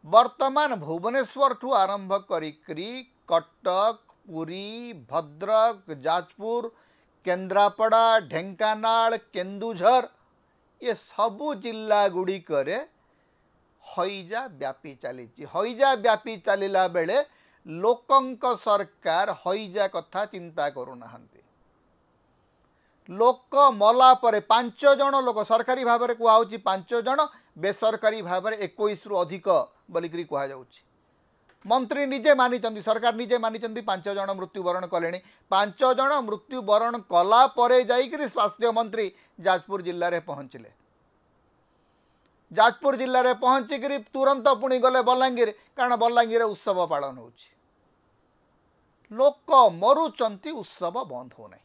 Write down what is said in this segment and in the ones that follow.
वर्तमान भुवनेश्वर ठू आरंभ करी कटक पुरी भद्रक जाजपुर केन्द्रापड़ा ढेंकानाल केन्दुझर ये सबू जिला गुड़िक हईजा व्यापी चली हईजा व्यापी चलला बेले लोकंक सरकार हईजा कथा चिंता करूना लोक मला परे 5 जन लोक सरकारी भाव में कहुच्छी 5 जन बेसरकारी भाव में 21 रु अधिक बोलिकी कहुच्छी मंत्री निजे मानी सरकार निजे मानी 5 जन मृत्युवरण कले 5 जन मृत्युवरण कला परे जाइकरी स्वास्थ्य मंत्री जाजपुर जिले में पहुँचले जाजपुर जिले में पहुँचिक तुरंत पुणी गले बलांगीर कारण बलांगीर उत्सव पालन हो लोक मरुचंती उत्सव बंद होना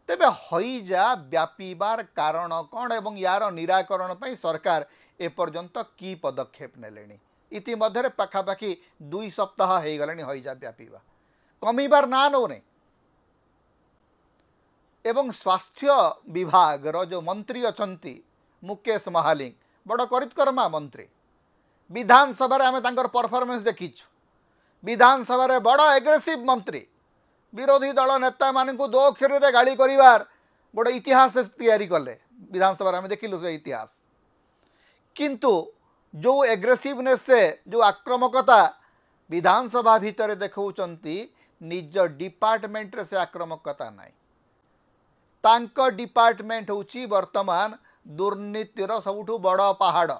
तेबे हईजा व्यापीबार कारण कौन एवं यार निराकरण पर सरकार एपर्यंत की पदक्षेप नेले इतिमध्य पाखापाखि 2 सप्ताह हो गले हईजा व्यापीबा कमिबार ना नौने एवं स्वास्थ्य विभाग रो जो मंत्री अछंती मुकेश महालिंग बड़ करितकर्मा मंत्री विधानसभा आम परफॉर्मेंस देखीचु विधानसभा बड़ एग्रेसिव मंत्री विरोधी दल नेता मान दो अक्षर में गाड़ी कर गोटे इतिहास तैयारी कले विधानसभा आम देखिलु से इतिहास किंतु जो एग्रेसिवनेस से जो आक्रामकता विधानसभा भितर देखौचंती निज डिपार्टमेंट रे से आक्रामकता नाई तांको डिपार्टमेंट होची वर्तमान दुर्नीतिर सबुठु बड़ पहाड़